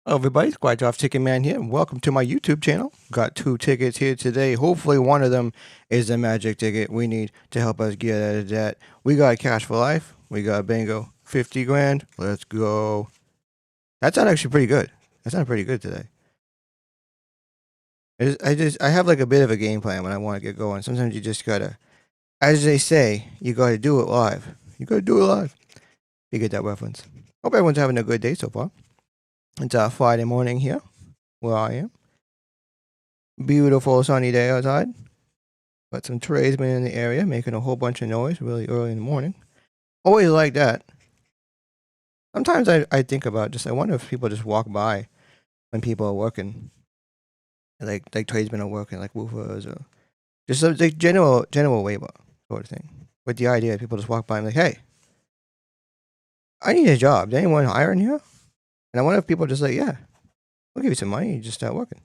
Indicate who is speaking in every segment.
Speaker 1: Hello everybody, Squad Off Ticket Man here, and welcome to my YouTube channel. Got 2 tickets here today. Hopefully one of them is the magic ticket we need to help us get out of debt. We got Cash for Life. We got Bingo. 50 grand. Let's go. That sounded actually pretty good. That sounded pretty good today. I have like a bit of a game plan when I want to get going. Sometimes you just gotta, as they say, you gotta do it live. You gotta do it live. You get that reference. Hope everyone's having a good day so far. It's a Friday morning here, where I am. Beautiful sunny day outside. Got some tradesmen in the area making a whole bunch of noise really early in the morning. Always like that. Sometimes I think about I wonder if people just walk by when people are working. Like tradesmen are working, like roofers or just like general labor sort of thing. With the idea that people just walk by and like, hey, I need a job. Is anyone hiring here? And I wonder if people are just like, yeah, we'll give you some money, you just start working.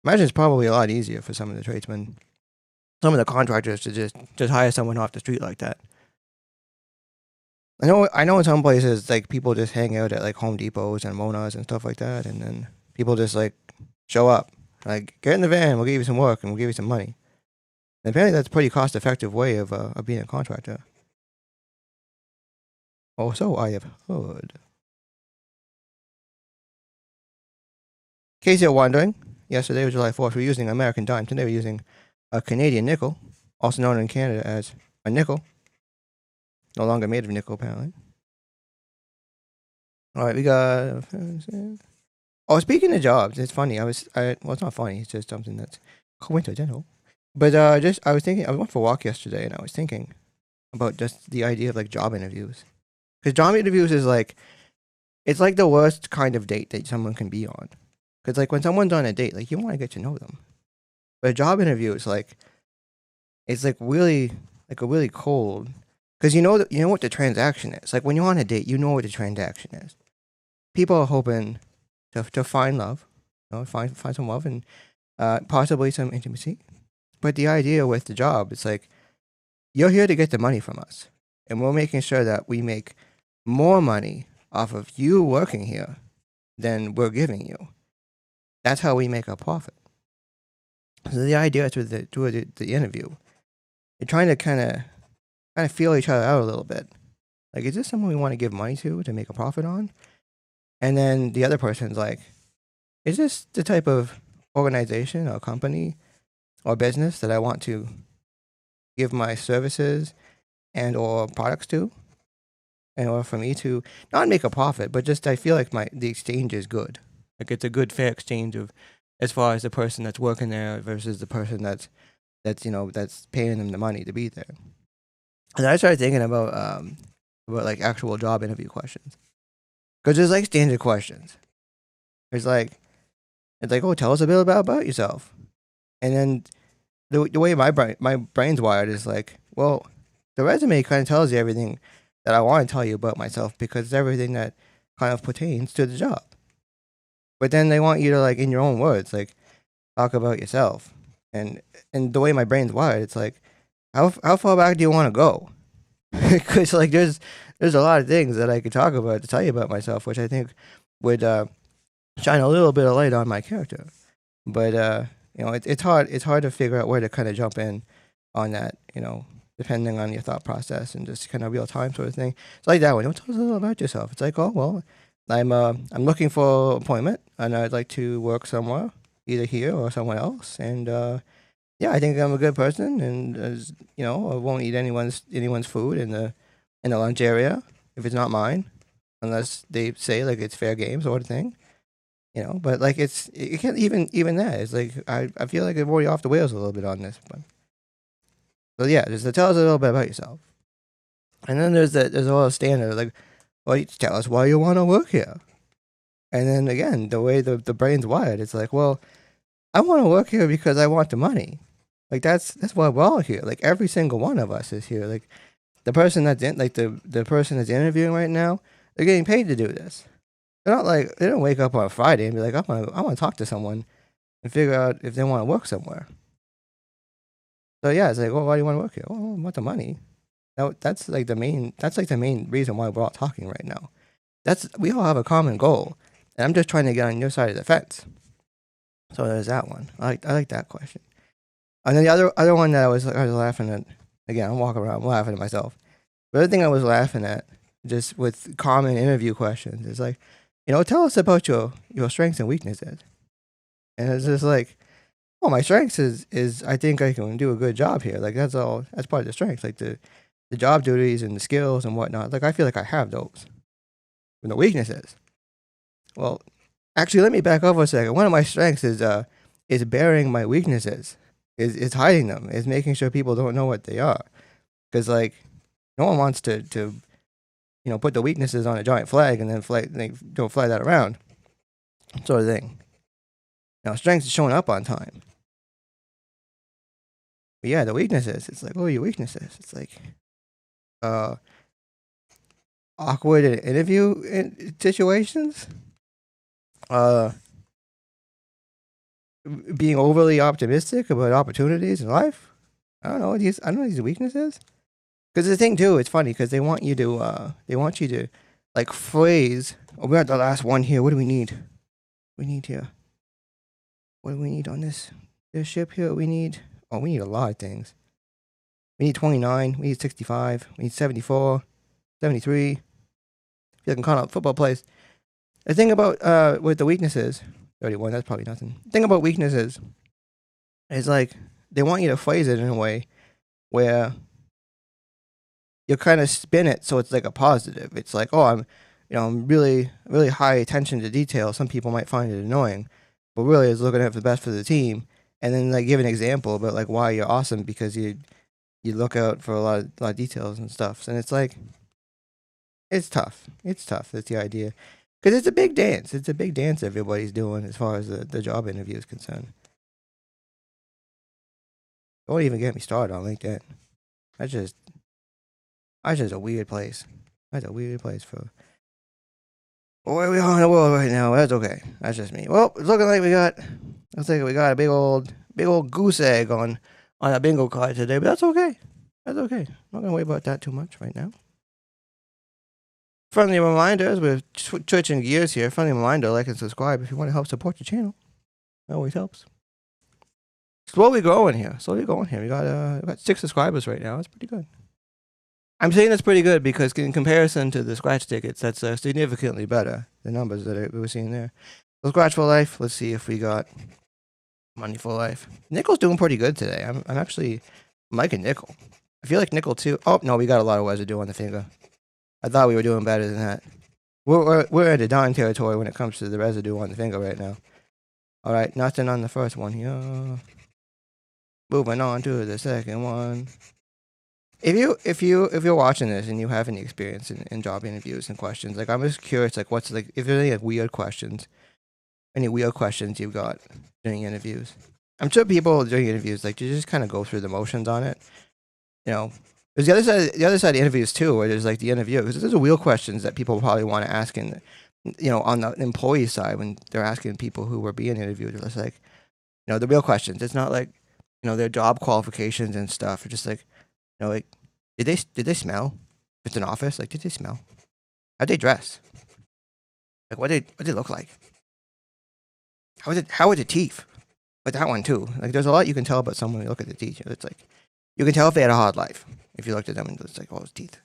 Speaker 1: Imagine it's probably a lot easier for some of the tradesmen, some of the contractors to just hire someone off the street like that. I know in some places like people just hang out at like Home Depots and Monas and stuff like that, and then people just like show up, like get in the van, we'll give you some work and we'll give you some money. And apparently that's a pretty cost effective way of being a contractor. Oh, so I have heard. In case you're wondering, yesterday was July 4th. We were using American dime. Today we're using a Canadian nickel, also known in Canada as a nickel. No longer made of nickel, apparently. All right, we got. Oh, speaking of jobs, it's funny. Well, it's not funny. It's just something that's coincidental. But I was thinking. I went for a walk yesterday, and I was thinking about just the idea of like job interviews. Because job interviews is like, it's like the worst kind of date that someone can be on. Because like when someone's on a date, like you want to get to know them. But a job interview is like, it's like really like a really cold. Because you know what the transaction is. Like when you're on a date, you know what the transaction is. People are hoping to find love, find some love and possibly some intimacy. But the idea with the job, it's like you're here to get the money from us, and we're making sure that we make more money off of you working here than we're giving you. That's how we make a profit. So the idea is with the interview, you're trying to kind of feel each other out a little bit. Like, is this someone we want to give money to make a profit on? And then the other person's like, is this the type of organization or company or business that I want to give my services and or products to? In order for me to not make a profit, but just I feel like the exchange is good. Like it's a good fair exchange of as far as the person that's working there versus the person that's paying them the money to be there. And I started thinking about like actual job interview questions. Because there's like standard questions. It's like, oh, tell us a bit about yourself. And then the way my brain's wired is like, well, the resume kind of tells you everything that I want to tell you about myself because it's everything that kind of pertains to the job. But then they want you to like in your own words, like talk about yourself. And the way my brain's wired, it's like, how far back do you want to go? Because like there's a lot of things that I could talk about to tell you about myself, which I think would shine a little bit of light on my character. But it's hard to figure out where to kind of jump in on that, depending on your thought process and just kind of real time sort of thing. It's like that one. Tell us a little about yourself. It's like, oh well, I'm looking for employment and I'd like to work somewhere, either here or somewhere else. And yeah, I think I'm a good person, and I won't eat anyone's food in the lunch area if it's not mine, unless they say like it's fair game sort of thing. But like it can't even that. It's like I feel like I'm already off the rails a little bit on this, but. So yeah, just to tell us a little bit about yourself. And then there's a little standard like, well, tell us why you want to work here. And then again, the way the brain's wired, it's like, well, I want to work here because I want the money. Like that's why we're all here. Like every single one of us is here. Like the person that's the person that's interviewing right now, they're getting paid to do this. They're not like they don't wake up on a Friday and be like, I want to talk to someone and figure out if they want to work somewhere. So yeah, it's like, well, why do you want to work here? Well, I want the money. No, that's the main reason why we're all talking right now. We all have a common goal, And I'm just trying to get on your side of the fence. So there's that one. I like that question. And then the other one that I was laughing at. Again, I'm walking around, I'm laughing at myself. The other thing I was laughing at, just with common interview questions, is like, tell us about your strengths and weaknesses. And it's just like, oh, my strengths is I think I can do a good job here. Like that's all. That's part of the strengths, like the job duties and the skills and whatnot. Like I feel like I have those. But the weaknesses, well, actually, let me back up for a second. One of my strengths is bearing my weaknesses, is hiding them, is making sure people don't know what they are. Because like, no one wants to put the weaknesses on a giant flag and then don't fly that around, sort of thing. Strengths is showing up on time. But yeah, the weaknesses. It's like, what are your weaknesses? It's like, awkward interview situations. Being overly optimistic about opportunities in life. I don't know these weaknesses. Because the thing too, it's funny because they want you to like phrase. Oh, we're at the last one here. What do we need? We need here. What do we need on this ship here? We need a lot of things. We need 29. We need 65. We need 74, 73. If you can count out football plays. The thing about with the weaknesses, 31. That's probably nothing. The thing about weaknesses is like they want you to phrase it in a way where you kind of spin it so it's like a positive. It's like, oh, I'm really high attention to detail. Some people might find it annoying, but really it's looking at the best for the team. And then like give an example about like why you're awesome because you look out for a lot of details and stuff. And it's like, it's tough. It's tough. That's the idea. Because it's a big dance. It's a big dance everybody's doing as far as the job interview is concerned. Don't even get me started on LinkedIn. That's just a weird place. That's a weird place for where we are in the world right now. That's okay. That's just me. Well, it's looking like we got a big old goose egg on a bingo card today, but that's okay. That's okay. I'm not gonna worry about that too much right now. Friendly reminder, as we're switching gears here, friendly reminder, like and subscribe if you want to help support the channel. That always helps. Slowly growing here. We got 6 subscribers right now. That's pretty good. I'm saying that's pretty good because in comparison to the scratch tickets, that's significantly better. The numbers that we were seeing there. So Scratch for Life. Let's see if we got Money for Life. Nickel's doing pretty good today. I'm actually liking Nickel. I feel like Nickel too. Oh no, we got a lot of residue on the finger. I thought we were doing better than that. We're in the down territory when it comes to the residue on the finger right now. All right, nothing on the first one here. Moving on to the second one. If you're watching this and you have any experience in job interviews and questions, like I'm just curious, like what's like if there's any like weird questions you've got during interviews. I'm sure people during interviews like you just kind of go through the motions on it. There's the other side of interviews too, where there's like the interview because there's real questions that people probably want to ask in, on the employee side when they're asking people who were being interviewed. It's like, the real questions. It's not like, their job qualifications and stuff. It's just like, like, did they smell? If it's an office, like, did they smell? How'd they dress? Like, what did they look like? How were the teeth? But that one too. Like, there's a lot you can tell about someone when you look at the teeth. It's like, you can tell if they had a hard life if you looked at them and it's like, oh, his teeth,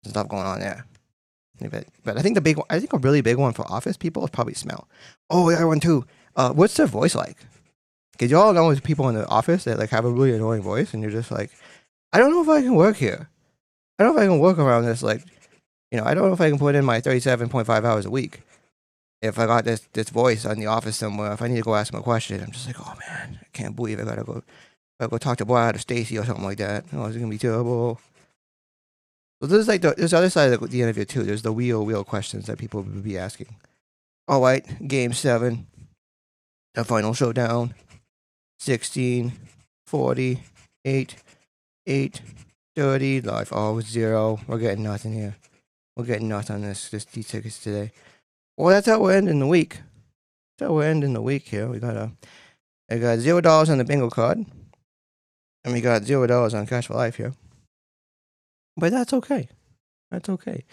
Speaker 1: there's stuff going on there. But I think a really big one for office people is probably smell. Oh, yeah, one too. What's their voice like? Because you all know there's people in the office that like have a really annoying voice, and you're just like, I don't know if I can work here. I don't know if I can work around this. Like, I don't know if I can put in my 37.5 hours a week. If I got this voice on the office somewhere, if I need to go ask him a question, I'm just like, oh man, I can't believe I gotta go talk to Brad or Stacy or something like that. Oh, it's gonna be terrible. So there's like there's the other side of the interview too. There's the real questions that people would be asking. All right, Game 7, the final showdown. 16, 40, 8, 8, 30. Life always 0. We're getting nothing here. We're getting nothing on these tickets today. Well, that's how we're ending the week. That's how we're ending the week here. I got $0 on the bingo card. And we got $0 on Cash for Life here. But that's okay. That's okay.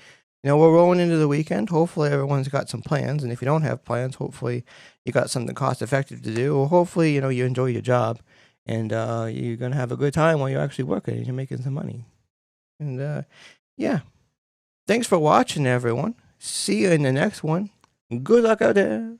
Speaker 1: we're rolling into the weekend. Hopefully, everyone's got some plans. And if you don't have plans, hopefully, you got something cost effective to do. Or hopefully, you enjoy your job and you're going to have a good time while you're actually working and you're making some money. And yeah, thanks for watching, everyone. See you in the next one. Good luck out there.